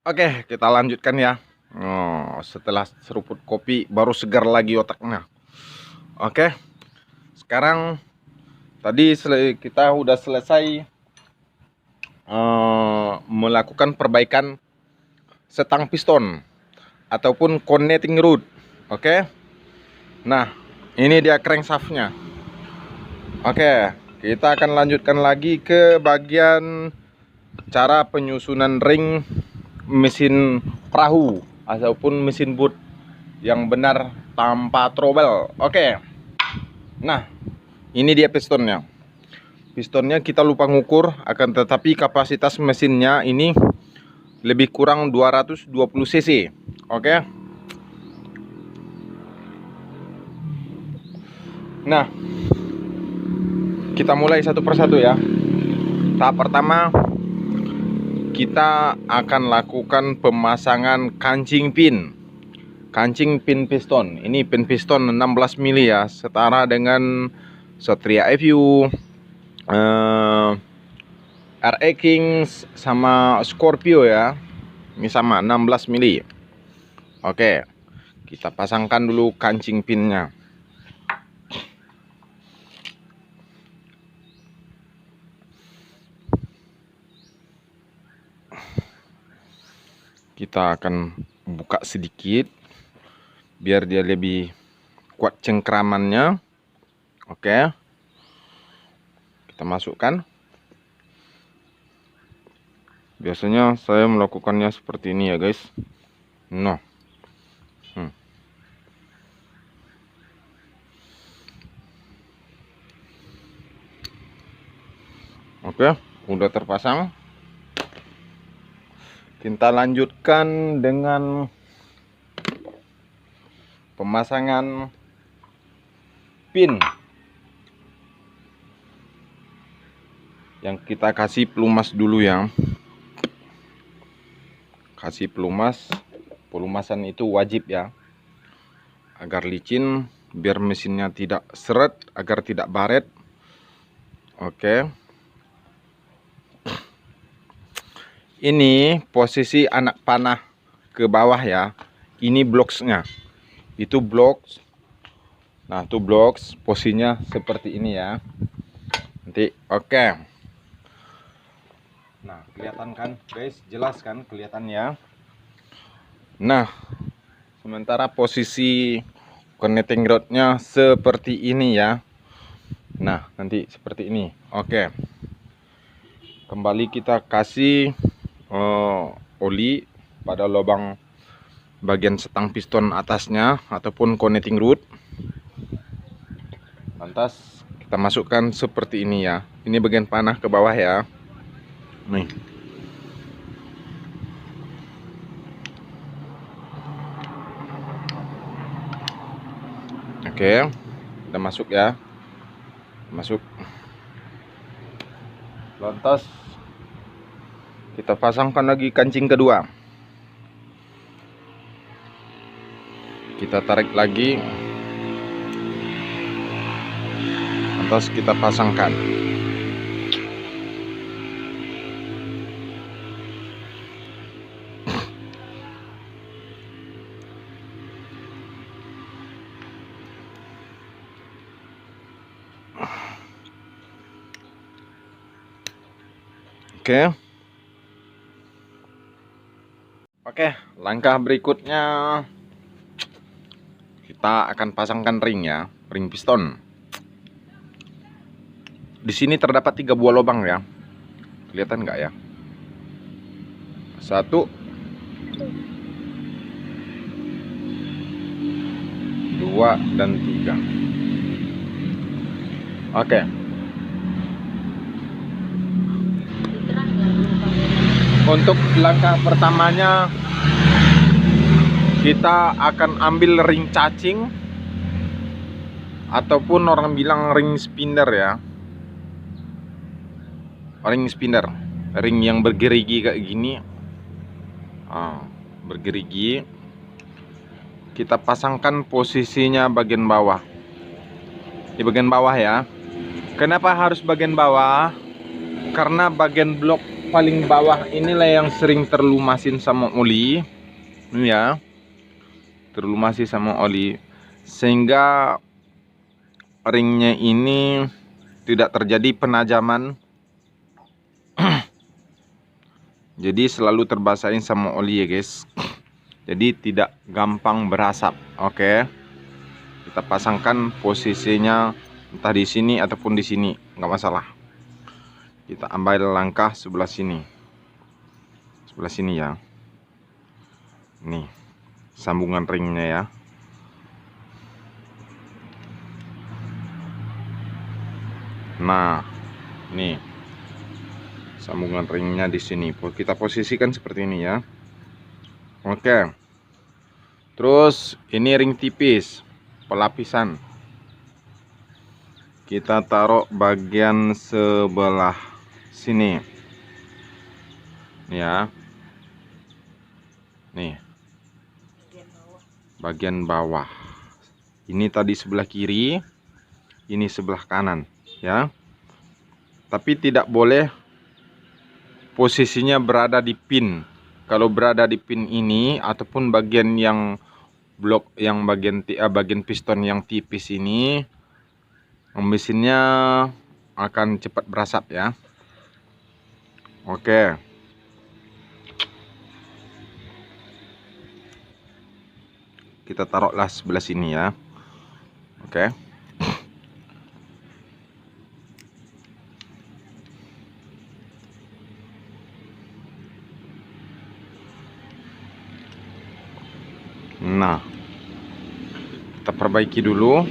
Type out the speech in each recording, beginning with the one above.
Oke, kita lanjutkan ya. Setelah seruput kopi baru segar lagi otaknya. Oke, sekarang tadi kita udah selesai melakukan perbaikan setang piston ataupun connecting rod. Oke, nah ini dia crankshaftnya. Oke, kita akan lanjutkan lagi ke bagian cara penyusunan ring mesin perahu ataupun mesin boot yang benar tanpa trouble. Oke. Nah, ini dia pistonnya. Pistonnya kita lupa ngukur, akan tetapi kapasitas mesinnya ini lebih kurang 220 cc. Oke. Nah, kita mulai satu persatu ya. Tahap pertama, kita akan lakukan pemasangan kancing pin. Kancing pin piston. Ini pin piston 16 mili ya, setara dengan Satria FU, RE Kings sama Scorpio ya. Ini sama 16 mili. Oke. Kita pasangkan dulu kancing pinnya. Kita akan buka sedikit biar dia lebih kuat cengkramannya. Oke, kita masukkan. Biasanya saya melakukannya seperti ini ya guys. Nah, oke, udah terpasang. Kita lanjutkan dengan pemasangan pin yang kita kasih pelumas dulu ya. Kasih pelumas. Pelumasan itu wajib ya, agar licin, biar mesinnya tidak seret, agar tidak baret. Oke. Ini posisi anak panah ke bawah ya. Ini bloksnya. Itu blok. Nah, itu blok posisinya seperti ini ya. Nanti oke. Nah, kelihatan kan guys? Jelas kan kelihatannya? Nah, sementara posisi connecting rodnya seperti ini ya. Nah, nanti seperti ini. Oke. Kembali kita kasih oli pada lubang bagian setang piston atasnya ataupun connecting rod. Lantas kita masukkan seperti ini ya. Ini bagian panah ke bawah ya. Nih. Oke, kita masuk ya. Masuk. Lantas kita pasangkan lagi kancing kedua. Kita tarik lagi. Lantas kita pasangkan. Oke, langkah berikutnya kita akan pasangkan ring ya, ring piston. Di sini terdapat 3 buah lubang ya. Kelihatan nggak ya? 1, 2, dan 3. Oke. Untuk langkah pertamanya kita akan ambil ring cacing ataupun orang bilang ring spinner ya. Ring spinner, ring yang bergerigi kayak gini. Bergerigi. Kita pasangkan posisinya bagian bawah. Di bagian bawah ya. Kenapa harus bagian bawah? Karena bagian blok paling bawah inilah yang sering terlumasin sama oli. Ini ya, terlumasi sama oli, sehingga ringnya ini tidak terjadi penajaman. Jadi selalu terbasahin sama oli ya guys. Jadi tidak gampang berasap. Oke. Kita pasangkan posisinya entah di sini ataupun di sini, nggak masalah. Kita ambil langkah sebelah sini. Sebelah sini ya. Nih, sambungan ringnya ya. Nah, nih sambungan ringnya di sini. Kita posisikan seperti ini ya. Oke. Terus ini ring tipis, pelapisan. Kita taruh bagian sebelah sini. Ya. Nih. Bagian bawah. Ini tadi sebelah kiri, ini sebelah kanan, ya. Tapi tidak boleh posisinya berada di pin. Kalau berada di pin ini ataupun bagian yang blok yang bagian piston yang tipis ini, mesinnya akan cepat berasap ya. Oke. Kita taruhlah sebelah sini ya. Oke. Nah, kita perbaiki dulu.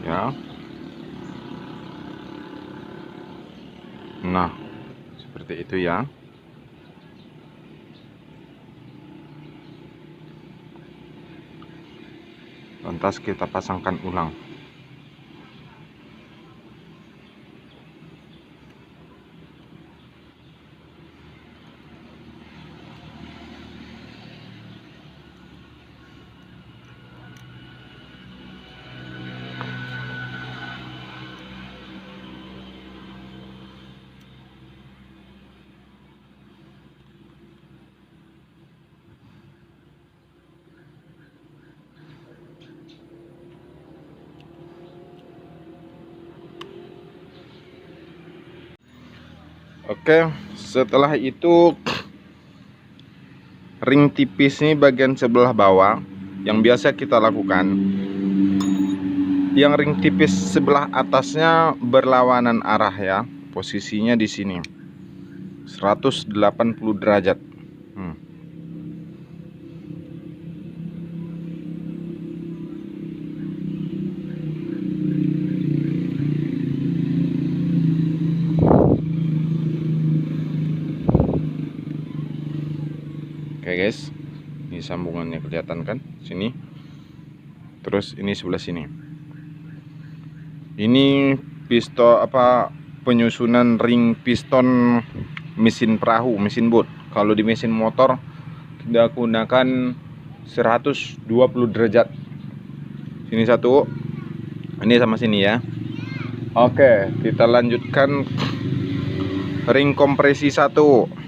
Ya. Nah, seperti itu ya. Lantas kita pasangkan ulang. Oke, setelah itu ring tipis ini bagian sebelah bawah yang biasa kita lakukan. Yang ring tipis sebelah atasnya berlawanan arah ya. Posisinya di sini 180 derajat. Oke guys, ini sambungannya kelihatan kan sini. Terus ini sebelah sini. Ini piston penyusunan ring piston mesin perahu, mesin boat. Kalau di mesin motor kita gunakan 120 derajat. Sini satu, ini sama sini ya. Oke, kita lanjutkan ring kompresi 1.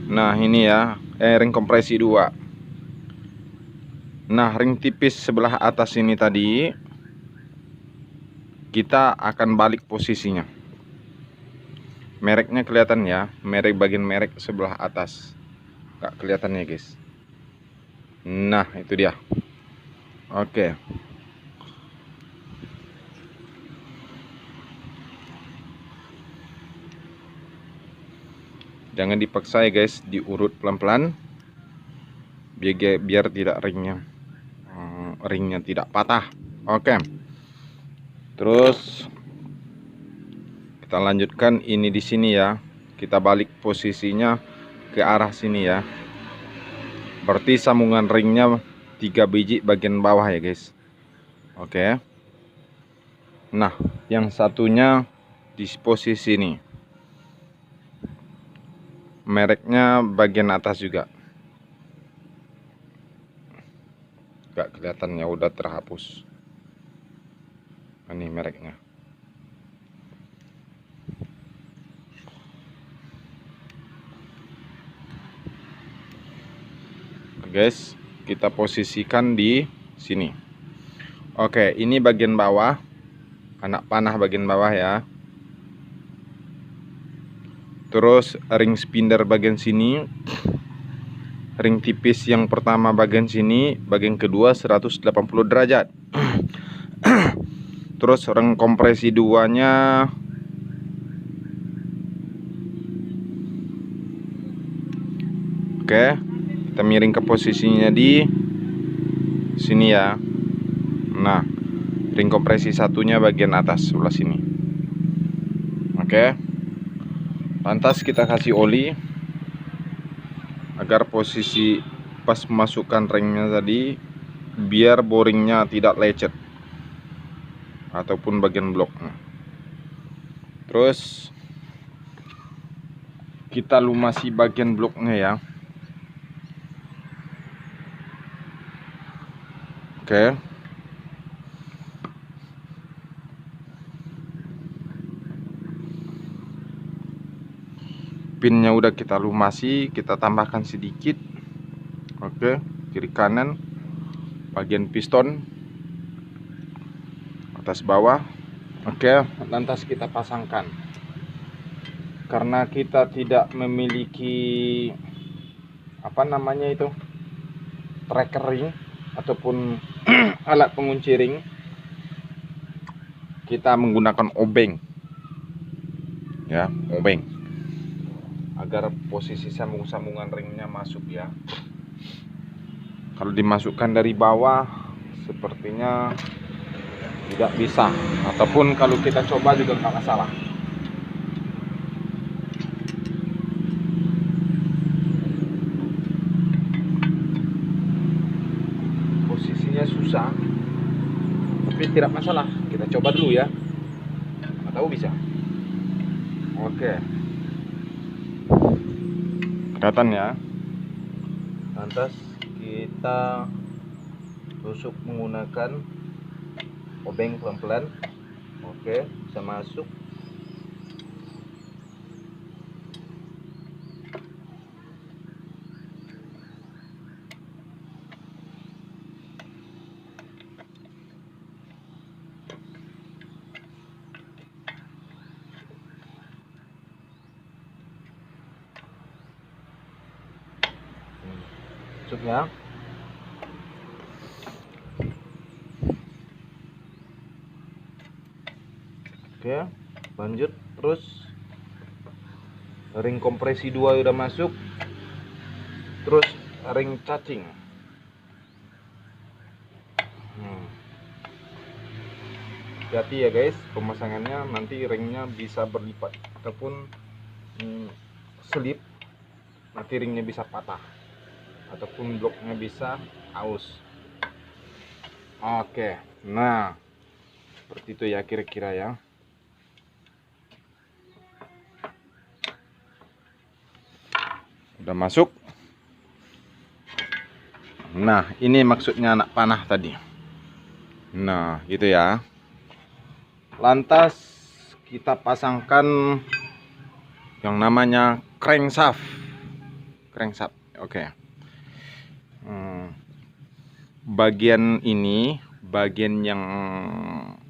Nah ini ya, ring kompresi 2. Nah ring tipis sebelah atas ini tadi kita akan balik posisinya. Mereknya kelihatan ya, bagian merek sebelah atas. Gak kelihatan ya guys. Nah itu dia. Oke. Jangan dipaksa ya guys, diurut pelan-pelan biar tidak ringnya tidak patah. Oke. Terus kita lanjutkan ini di sini ya. Kita balik posisinya ke arah sini ya. Berarti sambungan ringnya 3 biji bagian bawah ya guys. Oke. Nah, yang satunya di posisi ini. Mereknya bagian atas juga. Gak kelihatan ya, udah terhapus. Ini mereknya. Guys, kita posisikan di sini. Oke, ini bagian bawah. Anak panah bagian bawah ya. Terus ring spinner bagian sini. Ring tipis yang pertama bagian sini, bagian kedua 180 derajat. Terus ring kompresi duanya oke, kita miring ke posisinya di sini ya. Nah, ring kompresi satunya bagian atas sebelah sini. Oke. Lantas kita kasih oli agar posisi pas masukkan ringnya tadi, biar boringnya tidak lecet ataupun bagian bloknya. Terus kita lumasi bagian bloknya ya. Oke. Pinnya udah kita lumasi, kita tambahkan sedikit. Oke, kiri kanan, bagian piston atas bawah. Oke, lantas kita pasangkan. Karena kita tidak memiliki apa namanya itu, tracker ring ataupun alat pengunci ring, kita menggunakan obeng ya, obeng, agar posisi sambungan ringnya masuk ya. Kalau dimasukkan dari bawah sepertinya tidak bisa, ataupun kalau kita coba juga nggak masalah. Posisinya susah, tapi tidak masalah, kita coba dulu ya, nggak tahu bisa. Oke, kelihatan ya. Lantas kita tusuk menggunakan obeng pelan-pelan. Oke, bisa masuk. Masuk ya. Oke, lanjut. Terus ring kompresi 2 udah masuk. Terus ring cacing. Hati-hati ya guys, pemasangannya nanti ringnya bisa berlipat ataupun selip, nanti ringnya bisa patah ataupun bloknya bisa aus. Oke, nah seperti itu ya kira-kira ya. Udah masuk. Nah, ini maksudnya anak panah tadi. Nah, gitu ya. Lantas kita pasangkan yang namanya crankshaft. Crankshaft, oke. Bagian ini, bagian yang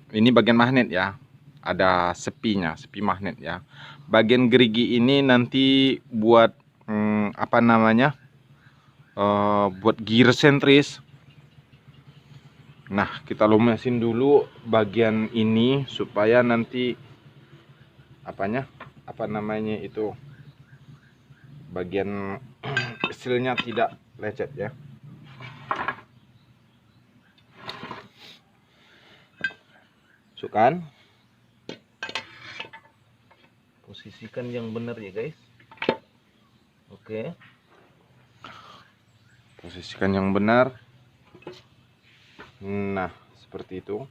ini bagian magnet ya. Ada sepinya, sepi magnet ya. Bagian gerigi ini nanti buat apa namanya? Buat gear sentris. Nah, kita lumasin dulu bagian ini supaya nanti apa namanya itu, bagian kecilnya tidak lecet ya. Masukkan, posisikan yang benar ya guys. Oke. Posisikan yang benar. Nah, seperti itu.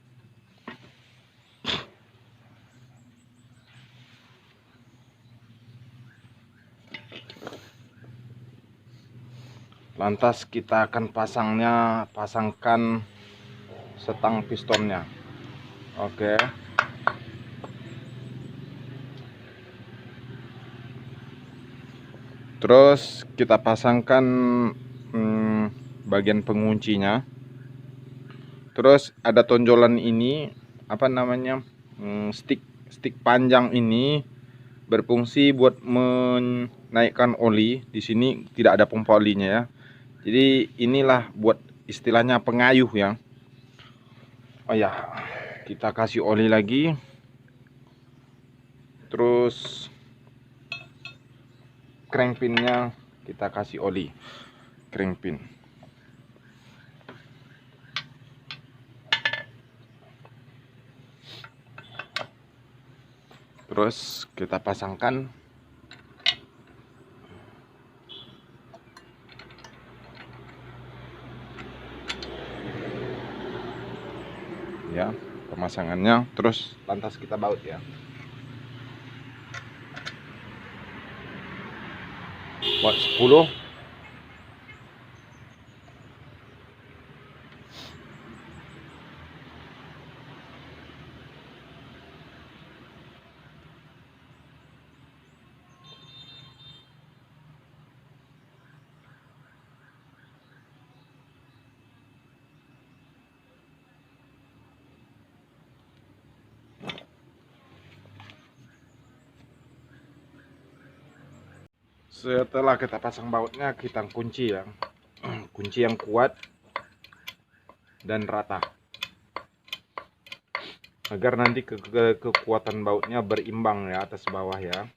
Lantas kita akan pasangkan setang pistonnya. Oke. Terus kita pasangkan bagian penguncinya. Terus ada tonjolan ini, apa namanya, stick panjang ini berfungsi buat menaikkan oli. Di sini tidak ada pompa olinya ya. Jadi inilah buat istilahnya pengayuh ya. Oh ya, kita kasih oli lagi. Terus crank pinnya kita kasih oli, crank pin. Terus kita pasangkan. Ya, pemasangannya. Terus lantas kita baut ya. Buat 10. Setelah kita pasang bautnya, kita kunci ya. Kunci yang kuat dan rata, agar nanti kekuatan bautnya berimbang ya, atas bawah ya.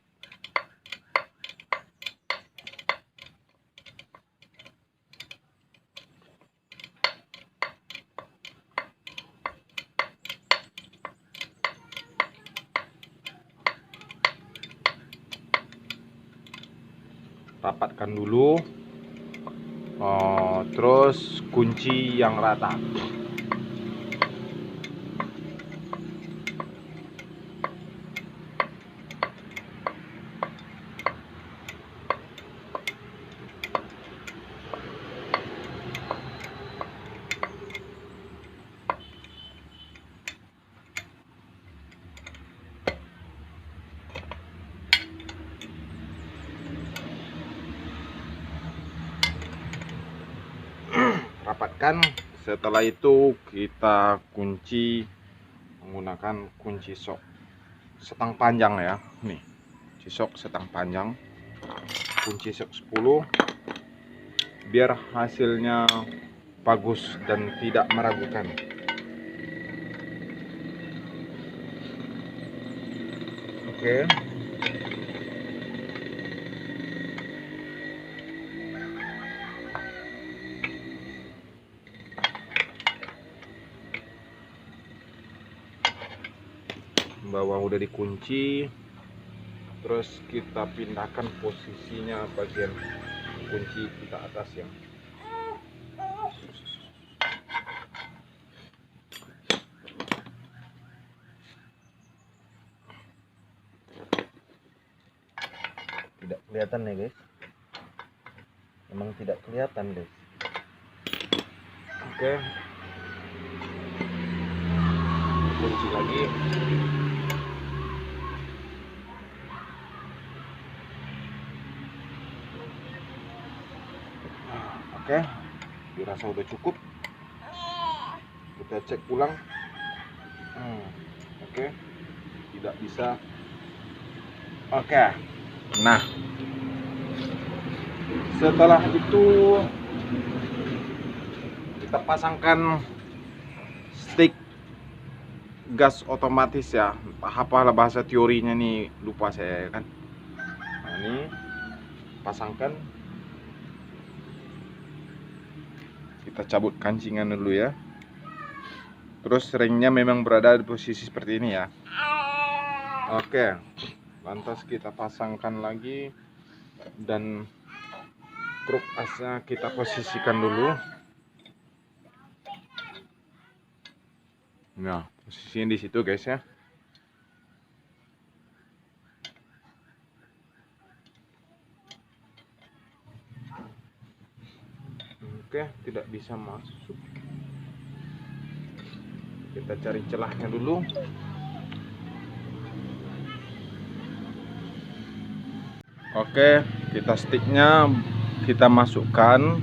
Rapatkan dulu. Terus kunci yang rata. Rapatkan. Setelah itu kita kunci menggunakan kunci sok setang panjang ya. Nih, kunci sok setang panjang, kunci sok 10, biar hasilnya bagus dan tidak meragukan. Oke. Bawah udah dikunci. Terus kita pindahkan posisinya bagian kunci kita atas ya. Tidak kelihatan ya guys, memang tidak kelihatan guys. Oke, kunci lagi. Oke, dirasa udah cukup. Kita cek ulang. Oke, tidak bisa. Oke, nah setelah itu kita pasangkan stick gas otomatis ya. Apalah bahasa teorinya nih, lupa saya kan. Nah, ini pasangkan. Kita cabut kancingan dulu ya. Terus ringnya memang berada di posisi seperti ini ya. Oke, lantas kita pasangkan lagi dan skrup asnya kita posisikan dulu. Nah, posisinya di situ guys ya. Oke, tidak bisa masuk. Kita cari celahnya dulu. Oke, kita sticknya kita masukkan.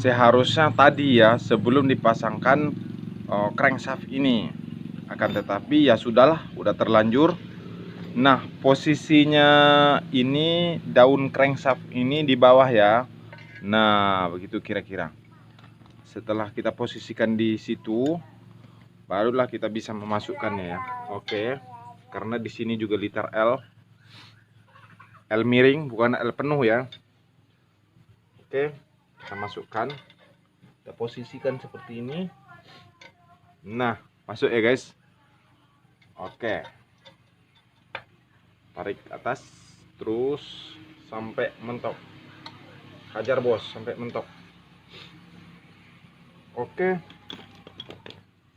Seharusnya tadi ya, sebelum dipasangkan crankshaft ini. Akan tetapi ya sudahlah, udah terlanjur. Nah, posisinya ini daun crankshaft ini di bawah ya. Nah, begitu kira-kira. Setelah kita posisikan di situ, barulah kita bisa memasukkannya ya. Oke. Karena di sini juga liter L. L miring, bukan L penuh ya. Oke, kita masukkan. Kita posisikan seperti ini. Nah, masuk ya guys. Oke. Tarik ke atas terus sampai mentok. Hajar bos sampai mentok. Oke,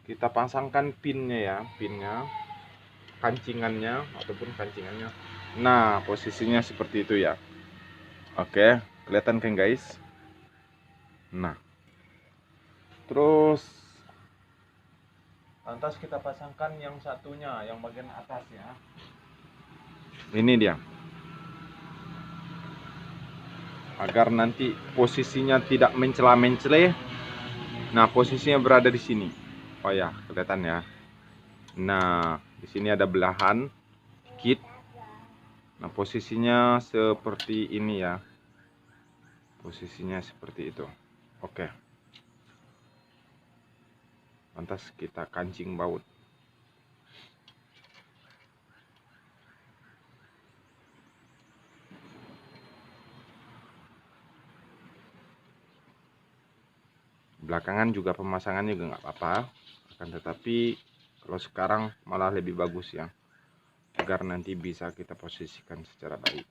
kita pasangkan pinnya ya, pinnya, kancingannya ataupun kancingannya. Nah, posisinya seperti itu ya. Oke, kelihatan kan guys? Nah, terus lantas kita pasangkan yang satunya, yang bagian atas ya. Ini dia. Agar nanti posisinya tidak mencela-mencele. Nah, posisinya berada di sini. Oh ya, kelihatan ya. Nah, di sini ada belahan dikit. Nah, posisinya seperti ini ya. Posisinya seperti itu. Oke. Lantas kita kancing baut. Belakangan juga pemasangannya juga nggak apa-apa, akan tetapi kalau sekarang malah lebih bagus ya, agar nanti bisa kita posisikan secara baik.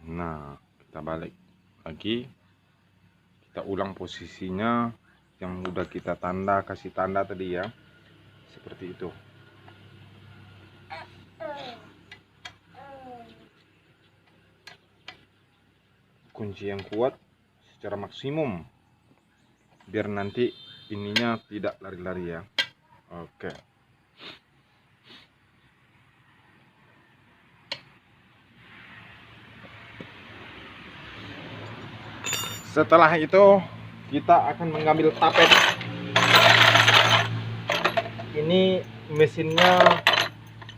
Nah, kita balik lagi, kita ulang posisinya yang udah kita kasih tanda tadi ya, seperti itu. Kunci yang kuat secara maksimum biar nanti ininya tidak lari-lari ya. Oke. Setelah itu kita akan mengambil tapet. Ini mesinnya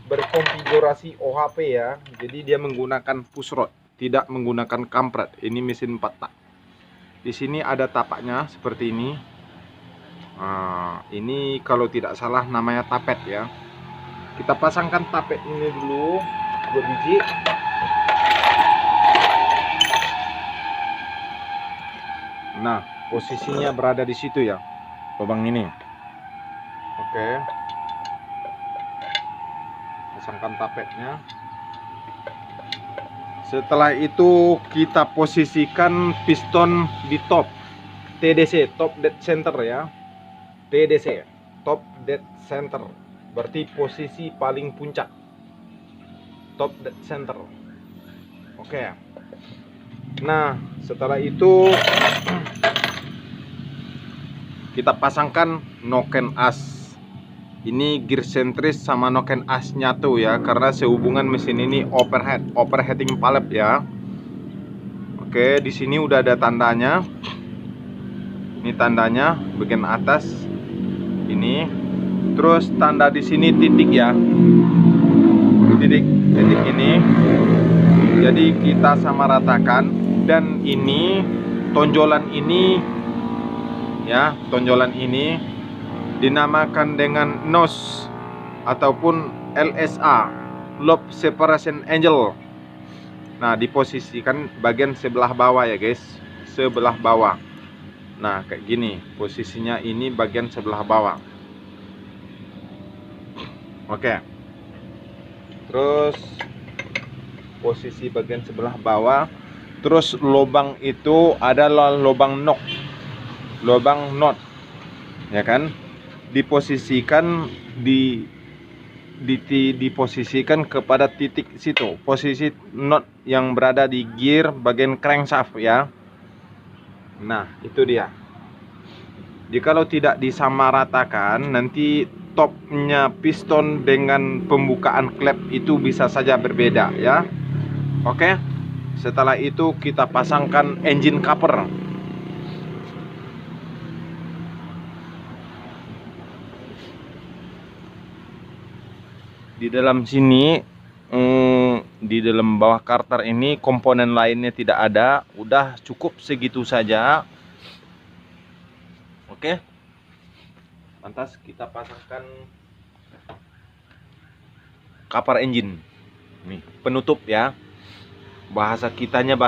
berkonfigurasi OHP ya. Jadi dia menggunakan push rod, tidak menggunakan kampret. Ini mesin 4 tak. Di sini ada tapaknya seperti ini. Nah, ini kalau tidak salah namanya tapet ya. Kita pasangkan tapet ini dulu 2 biji. Nah, posisinya berada di situ ya, lubang ini. Oke, pasangkan tapetnya. Setelah itu kita posisikan piston di top TDC, top dead center ya. TDC, top dead center, berarti posisi paling puncak, top dead center. Oke. Nah, setelah itu kita pasangkan noken as. Ini gear sentris sama noken as nyatu ya, karena sehubungan mesin ini overheating palep ya. Oke, di sini udah ada tandanya. Ini tandanya bagian atas ini. Terus tanda di sini titik ya. Titik ini. Jadi kita samaratakan, dan ini tonjolan ini ya, tonjolan ini dinamakan dengan nose ataupun LSA, lobe separation angle. Nah, diposisikan bagian sebelah bawah ya guys, sebelah bawah. Nah, kayak gini posisinya, ini bagian sebelah bawah. Oke. Terus posisi bagian sebelah bawah. Terus lubang itu adalah lubang nok, lubang not, ya kan? Diposisikan diposisikan kepada titik situ, posisi not yang berada di gear bagian crankshaft ya. Nah, itu dia. Jikalau tidak disamaratakan, nanti topnya piston dengan pembukaan klep itu bisa saja berbeda ya. Oke. Setelah itu kita pasangkan engine cover. Di dalam sini, di dalam bawah karter ini komponen lainnya tidak ada. Udah cukup segitu saja. Oke. Lantas kita pasangkan cover engine. Nih, penutup ya. Bahasa kitanya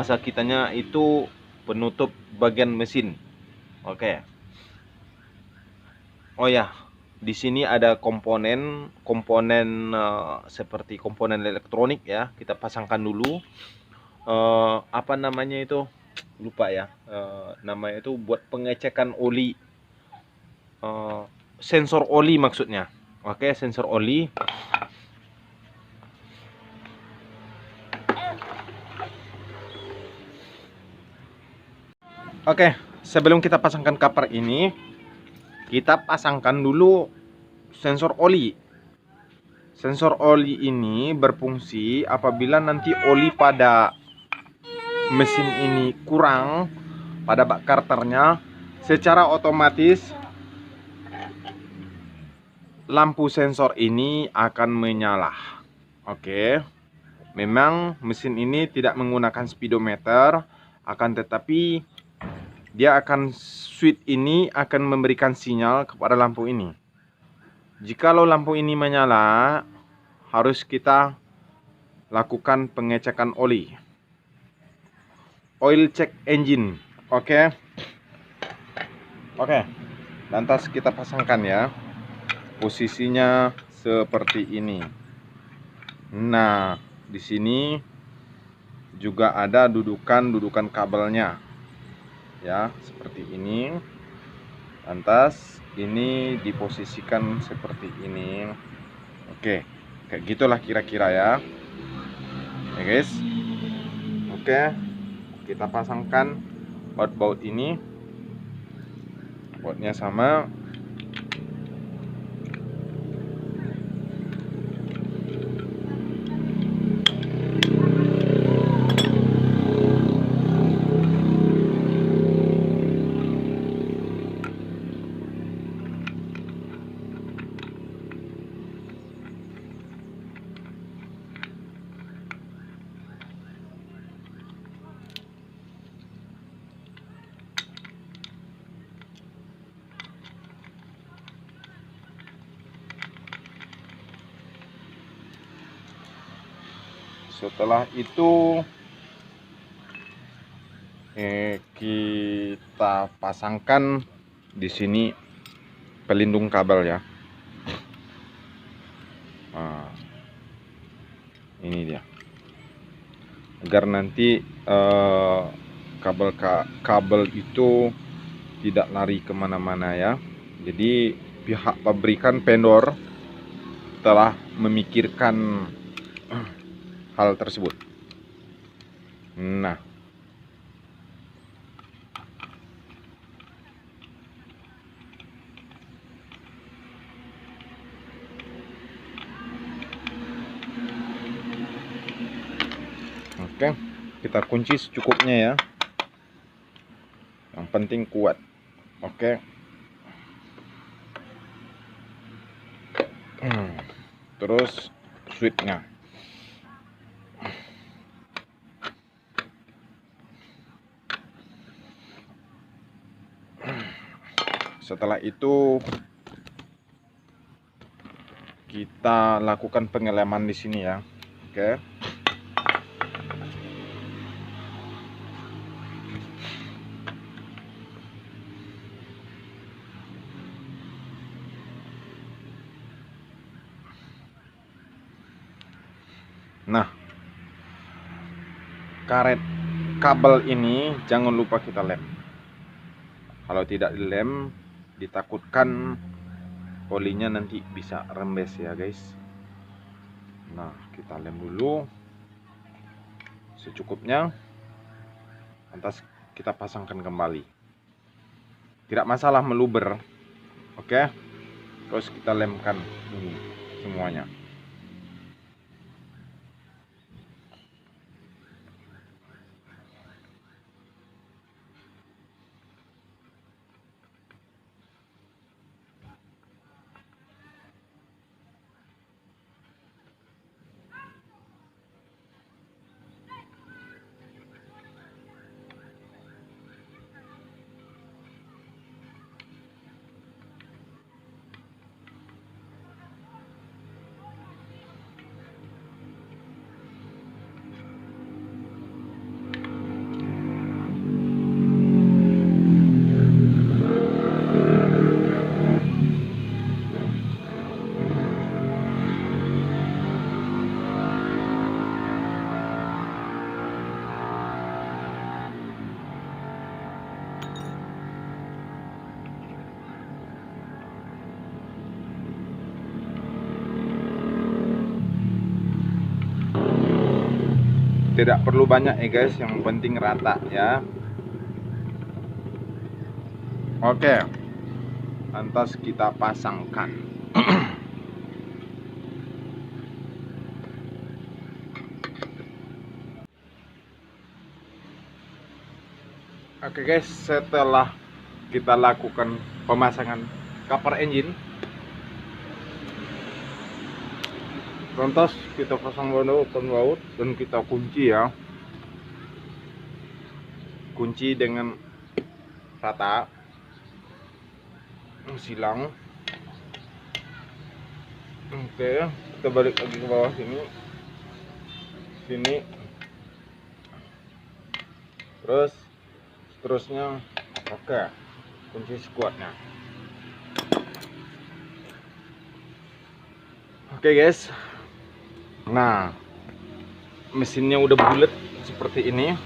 itu penutup bagian mesin. Oke. Oh ya, di sini ada komponen seperti komponen elektronik ya. Kita pasangkan dulu. Apa namanya itu? Lupa ya. Namanya itu buat pengecekan oli. Sensor oli maksudnya. Oke, sensor oli. Oke, sebelum kita pasangkan cover ini, kita pasangkan dulu sensor oli. Sensor oli ini berfungsi apabila nanti oli pada mesin ini kurang pada bak karternya, secara otomatis lampu sensor ini akan menyala. Oke. Memang mesin ini tidak menggunakan speedometer, akan tetapi dia akan, switch ini akan memberikan sinyal kepada lampu ini. Jikalau lampu ini menyala, harus kita lakukan pengecekan oli. Oil check engine. Oke. Lantas kita pasangkan ya. Posisinya seperti ini. Nah, di sini juga ada dudukan kabelnya. Ya, seperti ini. Lantas ini diposisikan seperti ini. Oke, kayak gitulah kira-kira ya. Ya guys. Oke, kita pasangkan baut ini. Bautnya sama. Setelah itu kita pasangkan di sini pelindung kabel ya. Nah, ini dia, agar nanti kabel itu tidak lari kemana-mana ya. Jadi pihak pabrikan vendor telah memikirkan hal tersebut. Nah, oke, kita kunci secukupnya ya. Yang penting kuat. Oke. Terus switchnya. Setelah itu kita lakukan pengeleman di sini ya. Oke. Nah, karet kabel ini jangan lupa kita lem. Kalau tidak dilem, ditakutkan olinya nanti bisa rembes ya guys. Nah, kita lem dulu secukupnya, lantas kita pasangkan kembali. Tidak masalah meluber, oke. Terus kita lemkan ini semuanya. Tidak perlu banyak ya guys, yang penting rata ya. Oke, lantas kita pasangkan. Oke guys, setelah kita lakukan pemasangan cover engine, lantas kita pasang baut dan kita kunci ya. Kunci dengan rata, silang. Oke, kita balik lagi ke bawah sini, terus seterusnya. Oke, kunci sekuatnya. Oke guys, nah mesinnya udah bulat seperti ini.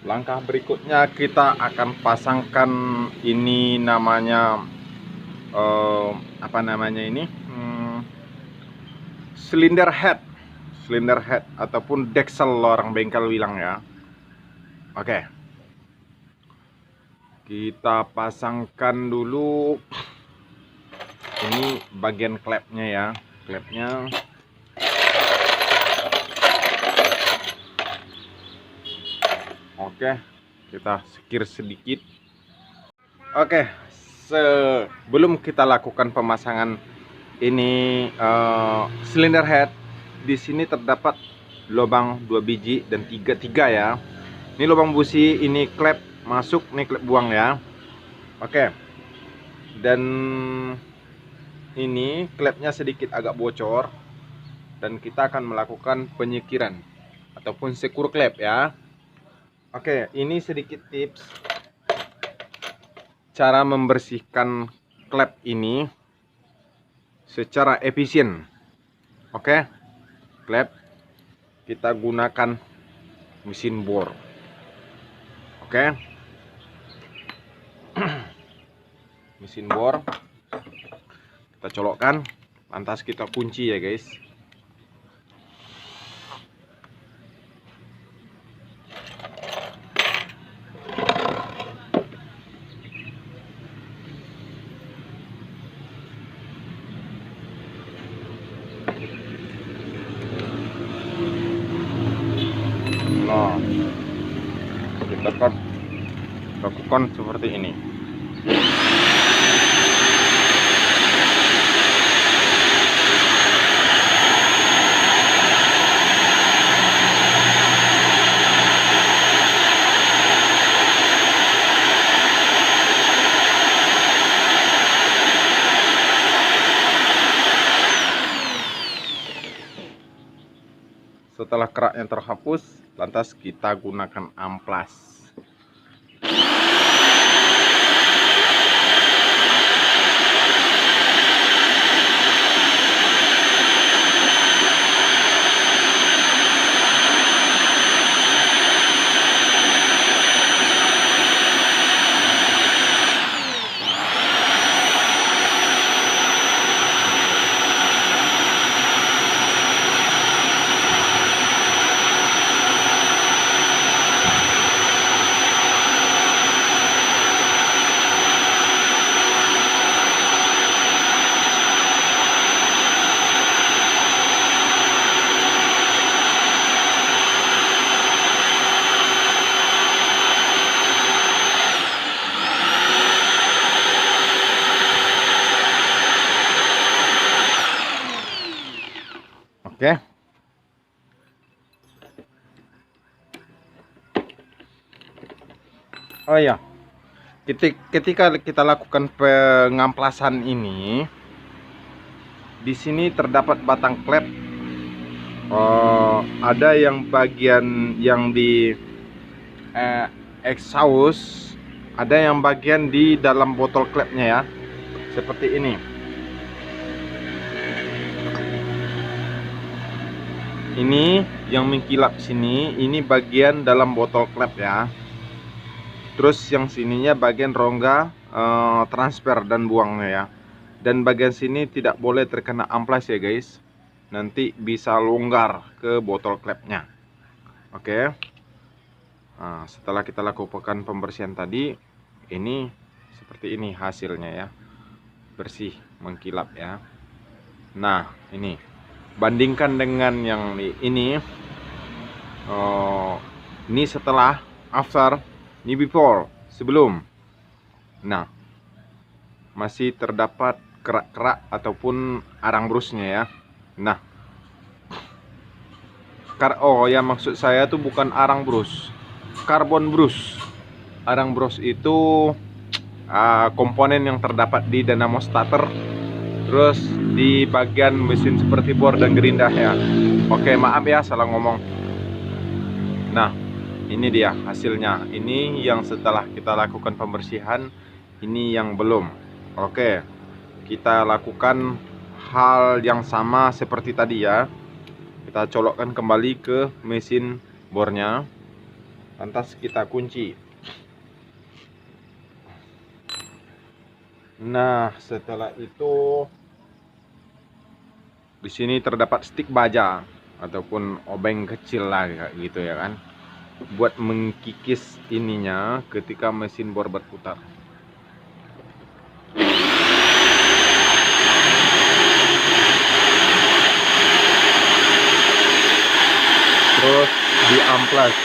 Langkah berikutnya kita akan pasangkan ini namanya apa namanya ini, silinder head ataupun deksel orang bengkel bilang ya. Oke, kita pasangkan dulu ini bagian klepnya ya, klepnya. Oke, kita sekir sedikit. Oke, sebelum kita lakukan pemasangan ini silinder head, di sini terdapat lubang 2 biji dan 3 ya. Ini lubang busi, ini klep masuk, ini klep buang ya. Oke, dan ini klepnya sedikit agak bocor, dan kita akan melakukan penyikiran ataupun sekur klep ya. Oke, ini sedikit tips cara membersihkan klep ini secara efisien. Oke, klep kita gunakan mesin bor. Oke, mesin bor kita colokkan, lantas kita kunci ya guys. Nah, kita kan lakukan seperti ini. setelah keraknya terhapus, lantas kita gunakan amplas. Oke. Oh ya, ketika kita lakukan pengamplasan ini, di sini terdapat batang klep. Ada yang bagian yang di exhaust, ada yang bagian di dalam botol klepnya ya, seperti ini. Ini yang mengkilap sini, ini bagian dalam botol klep ya. Terus yang sininya bagian rongga transfer dan buangnya ya. Dan bagian sini tidak boleh terkena amplas ya guys. Nanti bisa longgar ke botol klepnya. Oke. Nah, setelah kita lakukan pembersihan tadi, ini seperti ini hasilnya ya. Bersih, mengkilap ya. Nah, ini bandingkan dengan yang ini. Ini setelah, after, ini before, sebelum. Nah, masih terdapat kerak-kerak ataupun arang brusnya ya. Nah, ya maksud saya tuh bukan arang brus, karbon brus. Arang brus itu komponen yang terdapat di dynamo starter, terus di bagian mesin seperti bor dan gerinda ya. Oke, maaf ya salah ngomong. Nah, ini dia hasilnya. Ini yang setelah kita lakukan pembersihan, ini yang belum. Oke, kita lakukan hal yang sama seperti tadi ya. Kita colokkan kembali ke mesin bornya, lantas kita kunci. Nah, setelah itu di sini terdapat stik baja ataupun obeng kecil lah kayak gitu ya kan, buat mengkikis ininya ketika mesin bor berputar. Terus di amplas.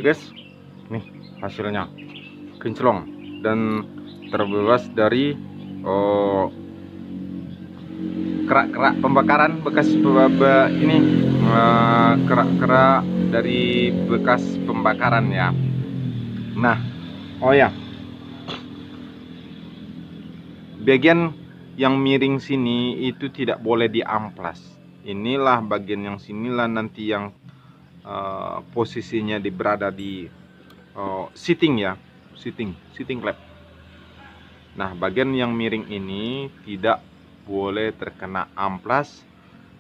Oke guys, nih hasilnya kinclong dan terbebas dari kerak-kerak pembakaran bekas ini, kerak-kerak dari bekas pembakaran ya. Nah, Oh ya, bagian yang miring sini itu tidak boleh diamplas. Inilah bagian yang sinilah nanti yang posisinya berada di seating ya, seating klep. Nah, bagian yang miring ini tidak boleh terkena amplas.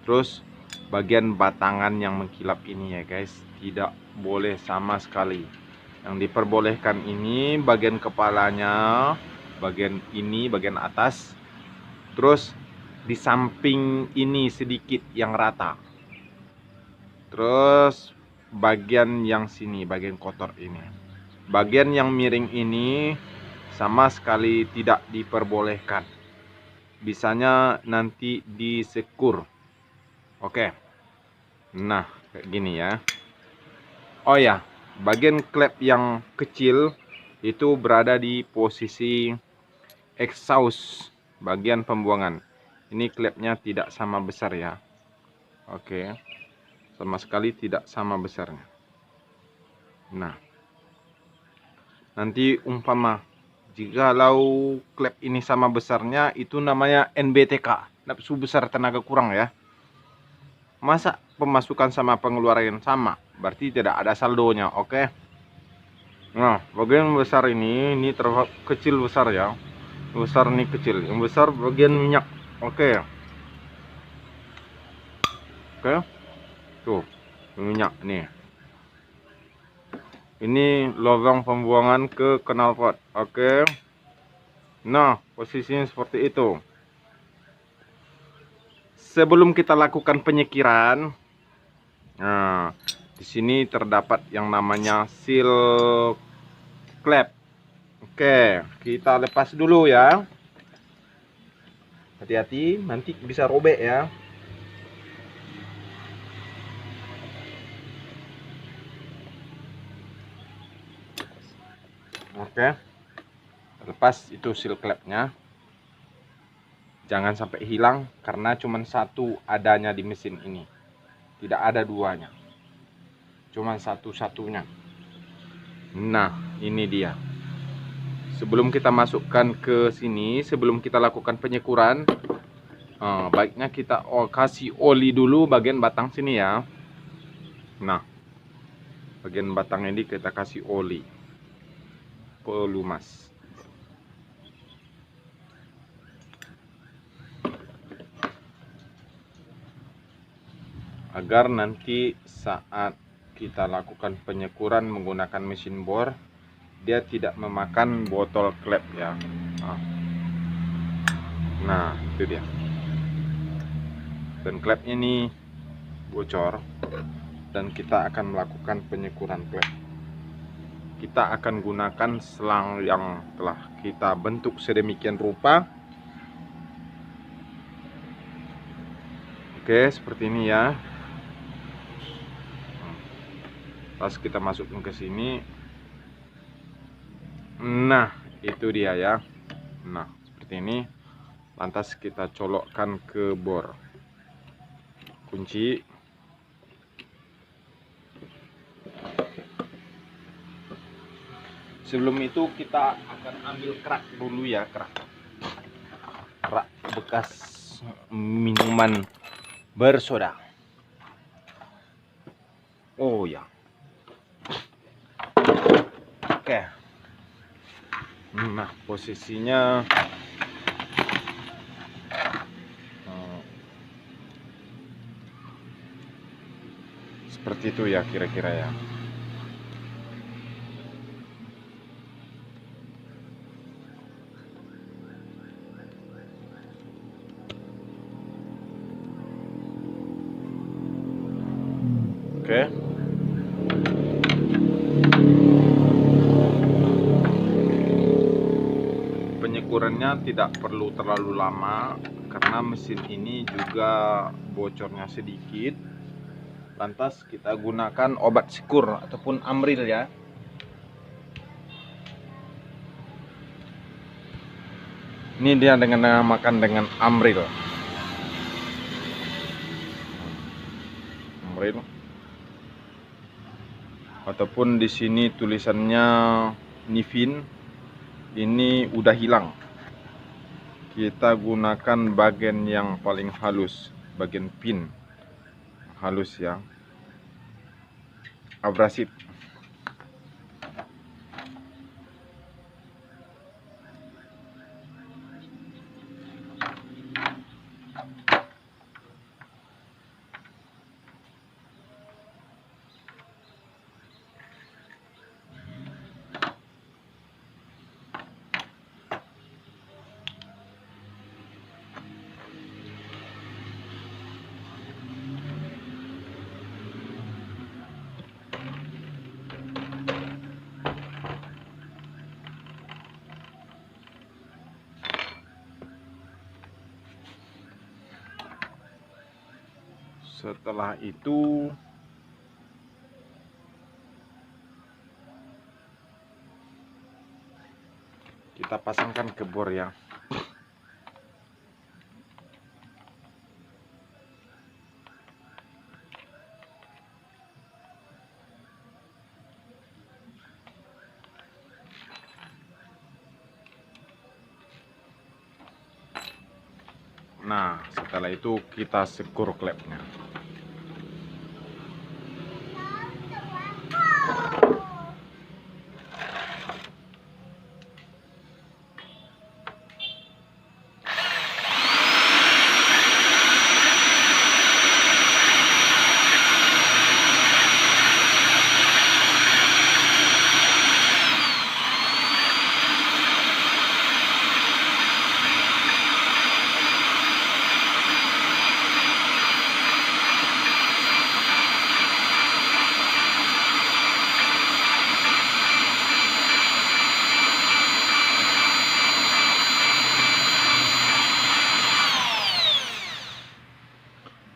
Terus bagian batangan yang mengkilap ini ya guys, tidak boleh sama sekali. Yang diperbolehkan ini bagian kepalanya, bagian ini, bagian atas. Terus di samping ini sedikit yang rata. Terus bagian yang sini, bagian kotor ini. Bagian yang miring ini sama sekali tidak diperbolehkan. Bisanya nanti disekur. Oke. Nah, kayak gini ya. Oh ya, bagian klep yang kecil itu berada di posisi exhaust, bagian pembuangan. Ini klepnya tidak sama besar ya. Oke. Sama sekali tidak sama besarnya. Nah, nanti umpama jikalau klep ini sama besarnya, itu namanya NBTK, nafsu besar tenaga kurang ya. Masa pemasukan sama pengeluaran sama, berarti tidak ada saldonya. Oke. Nah, bagian besar ini kecil besar ya. Besar nih kecil, yang besar bagian minyak. Oke. Tuh minyak nih. Ini lubang pembuangan ke knalpot. Oke. Nah, posisinya seperti itu. Sebelum kita lakukan penyekiran, nah, di sini terdapat yang namanya seal klep. Oke, kita lepas dulu ya. Hati-hati, nanti bisa robek ya. Oke, lepas itu seal klepnya. Jangan sampai hilang karena cuma satu adanya di mesin ini. Tidak ada duanya. Cuma satu-satunya. Nah, ini dia. Sebelum kita masukkan ke sini, sebelum kita lakukan penyekuran, baiknya kita kasih oli dulu bagian batang sini ya. Nah, bagian batang ini kita kasih oli pelumas. Agar nanti saat kita lakukan penyekuran menggunakan mesin bor, dia tidak memakan botol klep ya. Nah, itu dia. Dan klepnya ini bocor, dan kita akan melakukan penyekuran klep. Kita akan gunakan selang yang telah kita bentuk sedemikian rupa. Oke, seperti ini ya. Pas kita masukin ke sini, nah itu dia ya. Nah seperti ini. Lantas kita colokkan ke bor, kunci. Sebelum itu kita akan ambil kerak dulu ya, kerak bekas minuman bersoda. Oh ya. Oke. Nah, posisinya seperti itu ya kira-kira ya. Oke. Penyekurannya tidak perlu terlalu lama karena mesin ini juga bocornya sedikit. Lantas kita gunakan obat sikur ataupun Amril ya. Ini dia dinamakan dengan Amril. Amril. Ataupun di sini tulisannya Ini fin, ini udah hilang. Kita gunakan bagian yang paling halus, bagian pin halus ya, abrasif. Setelah itu kita pasangkan ke bor ya. Nah, setelah itu kita sekur klepnya.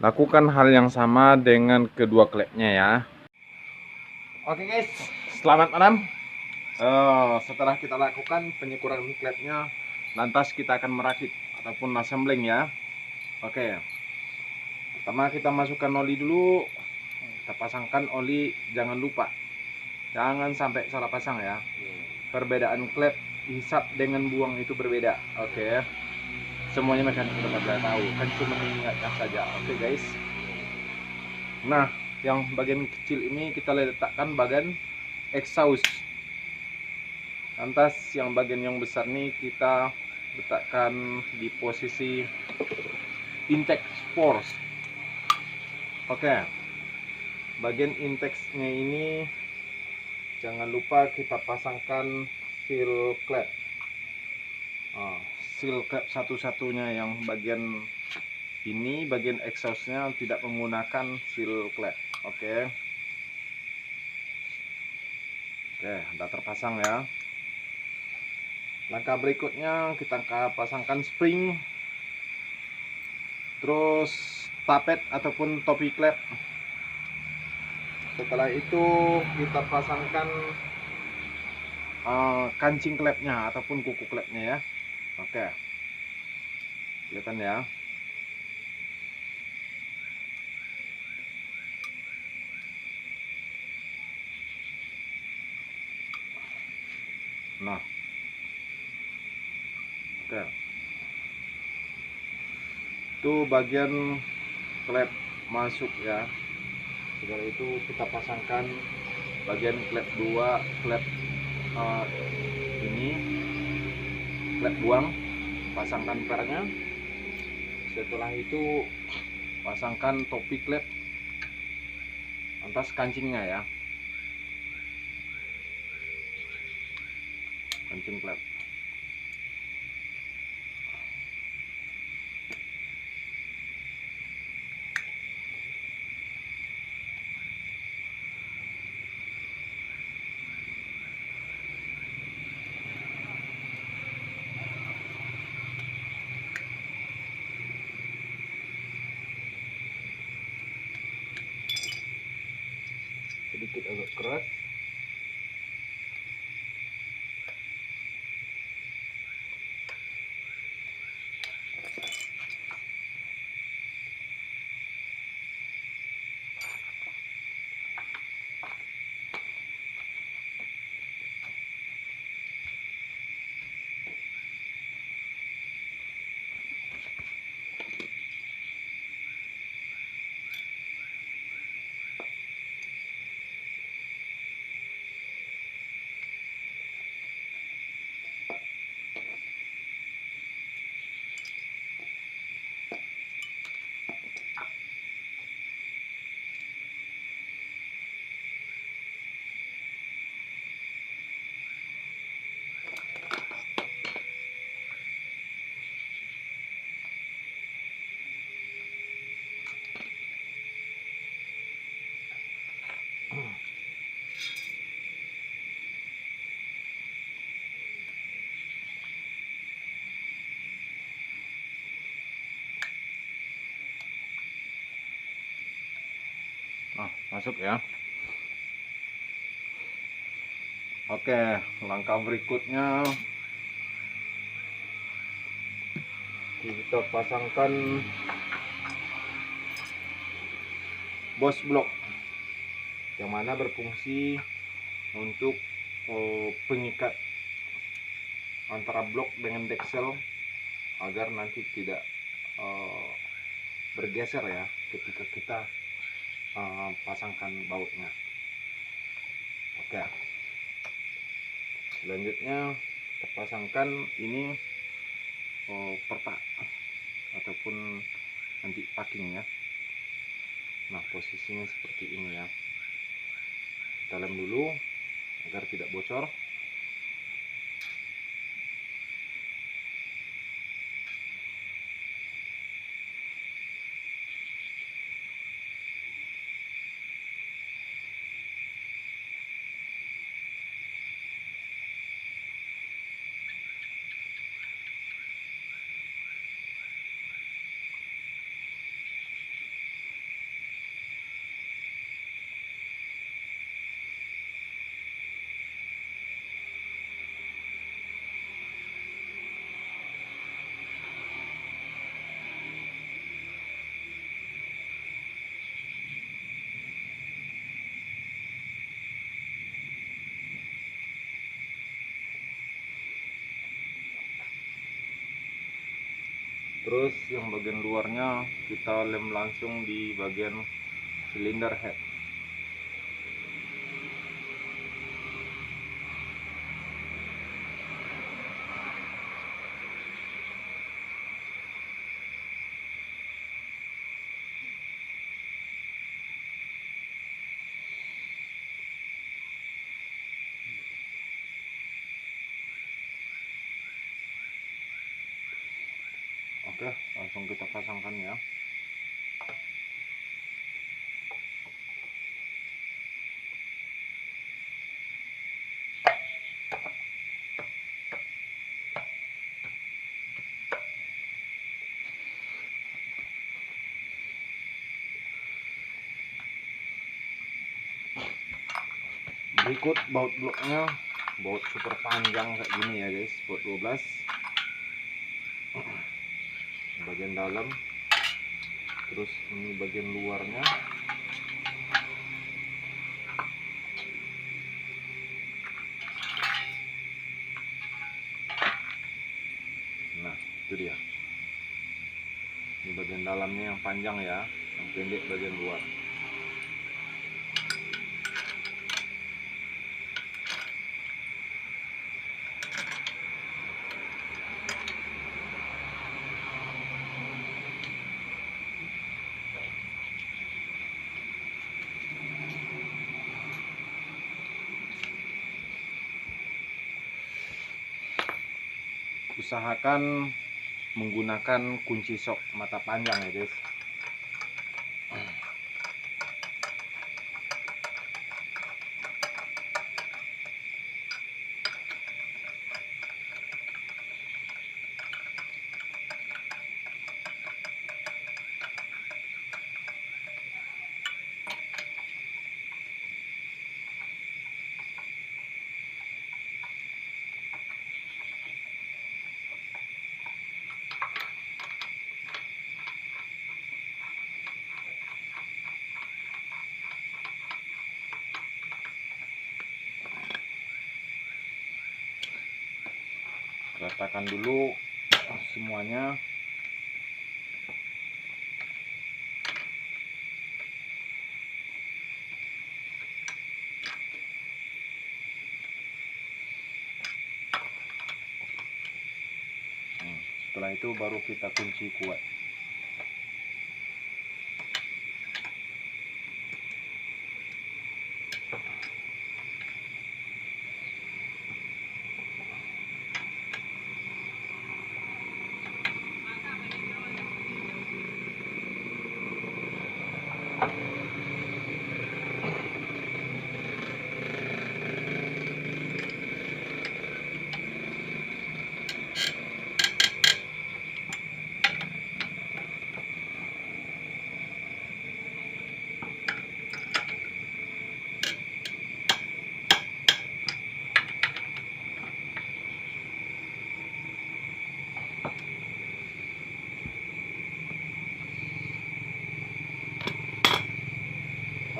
Lakukan hal yang sama dengan kedua klepnya ya. Oke guys, selamat malam. Setelah kita lakukan penyekuran klepnya, lantas kita akan merakit ataupun assembling ya. Oke, pertama kita masukkan oli dulu. Kita pasangkan oli, jangan lupa, jangan sampai salah pasang ya. Perbedaan klep hisap dengan buang itu berbeda. Oke, semuanya mekanik sudah tahu, kan cuma mengingatkan saja. Oke guys. Nah, yang bagian kecil ini kita letakkan bagian exhaust. Lantas yang bagian yang besar ini kita letakkan di posisi intake force. Oke, bagian intake-nya ini jangan lupa kita pasangkan seal clamp. Seal clamp satu-satunya yang bagian ini, bagian exhaustnya tidak menggunakan seal clamp. Oke, sudah terpasang ya. Langkah berikutnya kita pasangkan spring, terus tapet ataupun topi klep. Setelah itu kita pasangkan kancing klepnya ataupun kuku klepnya ya. Oke, kelihatan ya. Nah, oke, itu bagian klep masuk ya. Setelah itu kita pasangkan bagian klep 2, klep ini, klep buang, pasangkan pernya. Setelah itu pasangkan topi klep, lantas kancingnya ya, kancing klep. Sedikit agak keras. Masuk ya. Oke, langkah berikutnya kita pasangkan boss block yang mana berfungsi untuk pengikat antara blok dengan deksel agar nanti tidak bergeser ya ketika kita pasangkan bautnya. Oke, selanjutnya kita pasangkan ini pertak ataupun nanti packing ya. Nah, posisinya seperti ini ya. Kita lem dulu agar tidak bocor. Terus yang bagian luarnya kita lem langsung di bagian silinder head. Oke, langsung kita pasangkan ya. Berikut baut bloknya, baut super panjang kayak gini ya guys, baut 12 bagian dalam, terus ini bagian luarnya. Nah, itu dia. Ini bagian dalamnya yang panjang ya, yang pendek bagian luar. Usahakan menggunakan kunci sok mata panjang ya guys. Ratakan dulu semuanya. Setelah itu baru kita kunci kuat.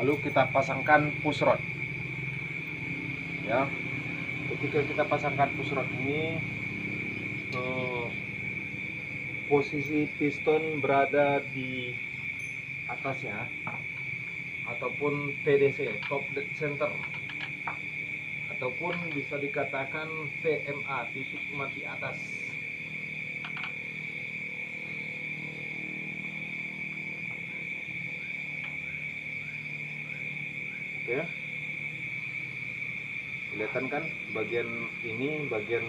Lalu kita pasangkan push rod. Ya, ketika kita pasangkan push rod ini, posisi piston berada di atasnya, ataupun TDC, top dead center, ataupun bisa dikatakan TMA, titik mati atas. Oke, kelihatan kan bagian ini, bagian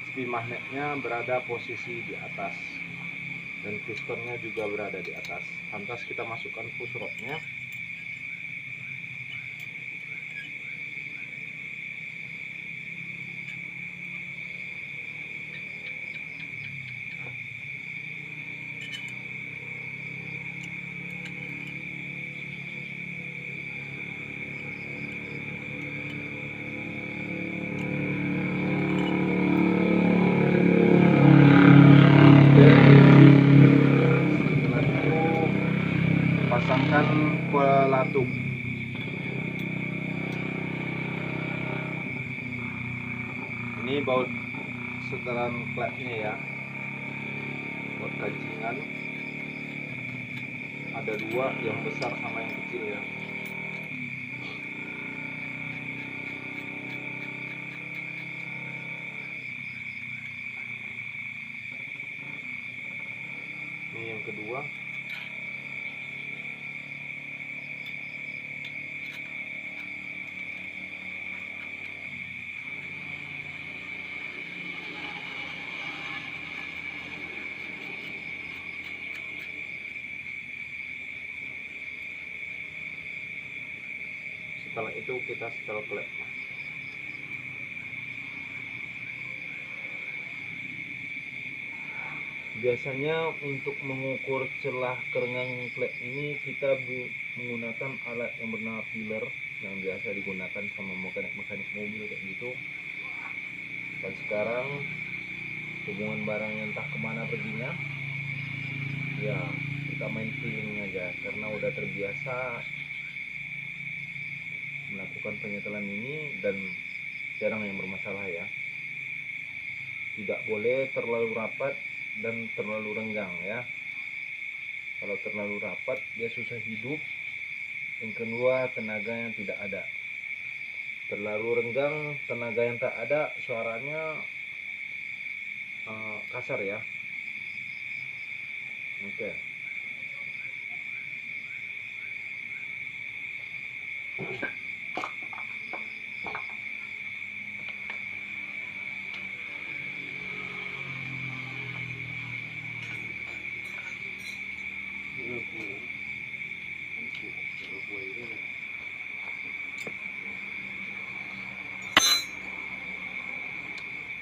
spin magnetnya berada posisi di atas dan pistonnya juga berada di atas. Lantas kita masukkan push rodnya. Pasangkan pelatuk. Ini baut setelan klepnya ya, baut kancingan ada dua, yang besar sama yang kecil ya. Ini yang kedua. Setelah itu kita setel klep. Biasanya untuk mengukur celah kerenggang klep ini kita menggunakan alat yang bernama feeler, yang biasa digunakan sama mekanik mobil kayak gitu. Dan sekarang hubungan barang yang entah kemana perginya, ya kita main feeling aja karena udah terbiasa melakukan penyetelan ini dan jarang yang bermasalah ya. Tidak boleh terlalu rapat dan terlalu renggang ya. Kalau terlalu rapat dia susah hidup. Yang kedua, tenaga yang tidak ada. Terlalu renggang, tenaga yang tak ada, suaranya kasar ya. Oke.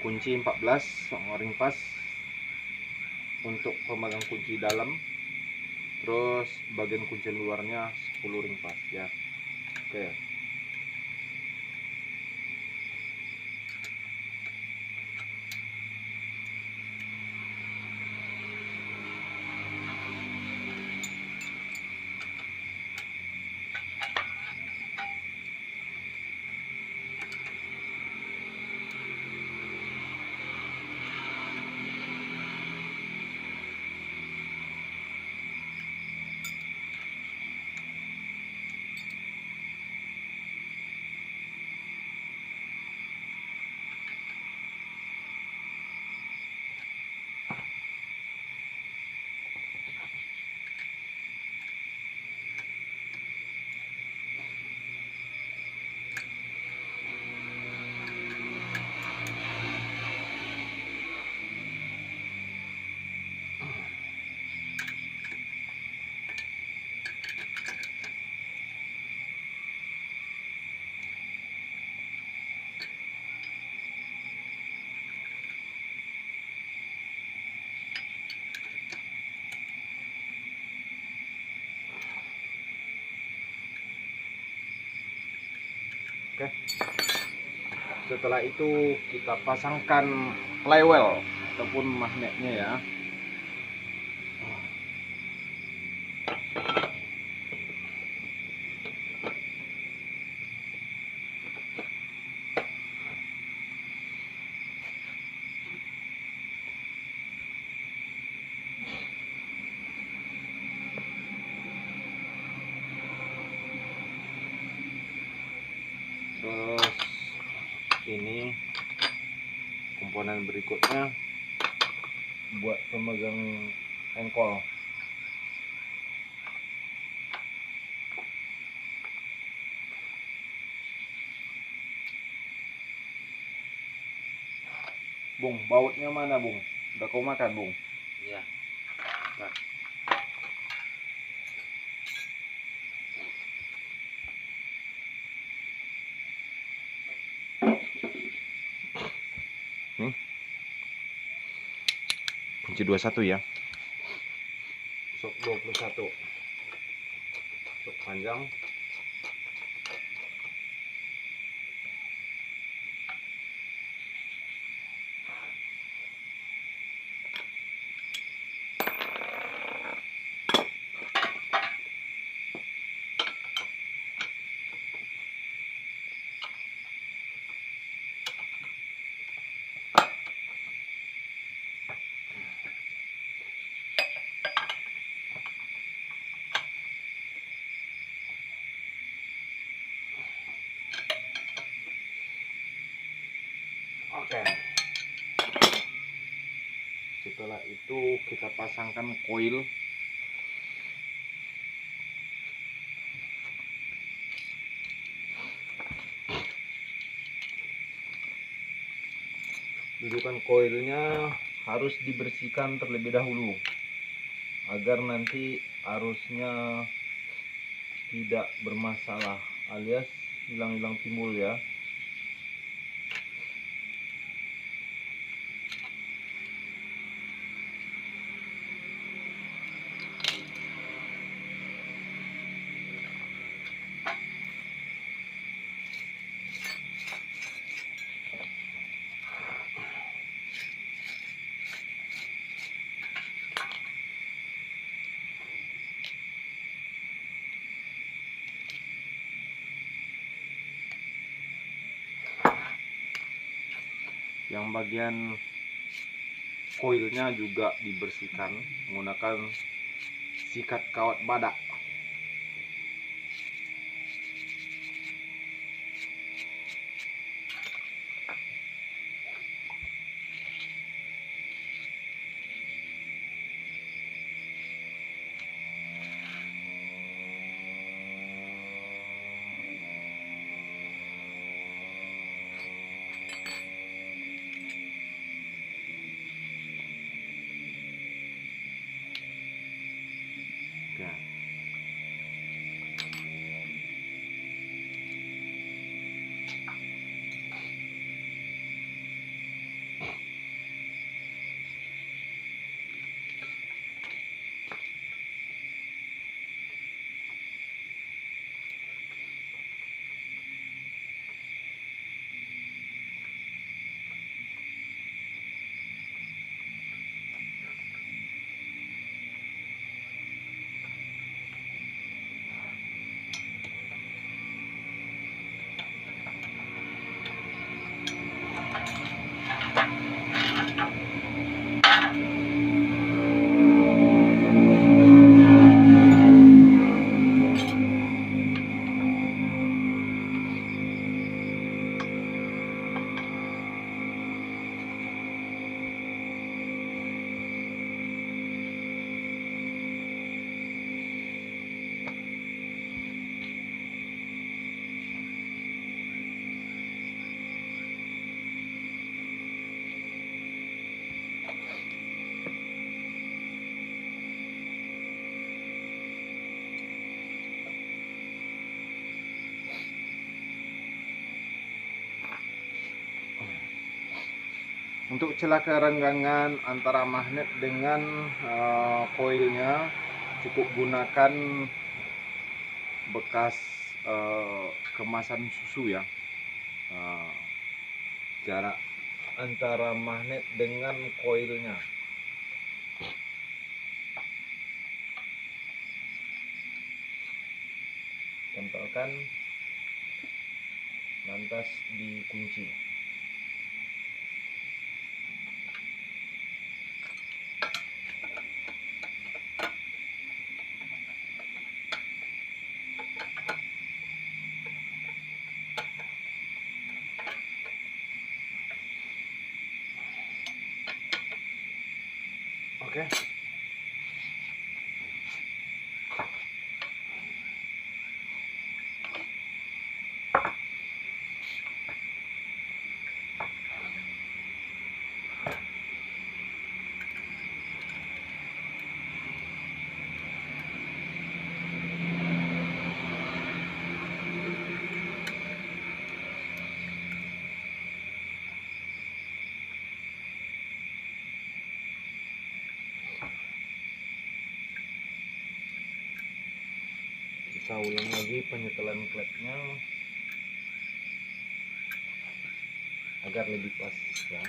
Kunci 14 ring pas untuk pemegang kunci dalam, terus bagian kunci luarnya 10 ring pas ya. Oke. Oke. Setelah itu kita pasangkan flywheel ataupun magnetnya ya. Dan berikutnya buat pemegang engkol. Bung, bautnya mana, Bung? Udah kau makan, Bung? Iya. Nah. Kunci 21 ya. Sok 21. Sok panjang. Oke. Setelah itu kita pasangkan koil. Dudukan koilnya harus dibersihkan terlebih dahulu agar nanti arusnya tidak bermasalah alias hilang-hilang timbul ya. Yang bagian koilnya juga dibersihkan menggunakan sikat kawat badak. Ya. Untuk celah kerenggangan antara magnet dengan koilnya, cukup gunakan bekas kemasan susu ya. Jarak antara magnet dengan koilnya. Tempelkan, lantas dikunci. Oke. Kita ulang lagi penyetelan klepnya agar lebih pas ya.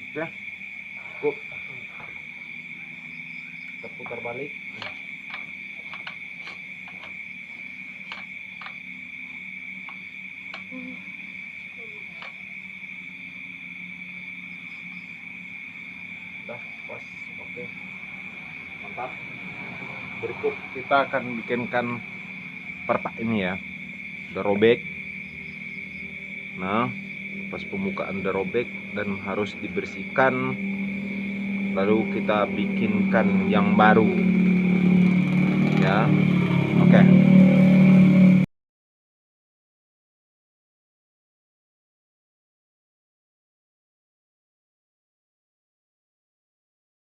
Oke, cukup. Kita putar balik. Udah pas, oke, mantap. Berikut kita akan bikinkan perpak ini ya, udah robek. Nah, pas pembukaan udah robek dan harus dibersihkan, lalu kita bikinkan yang baru ya. Oke.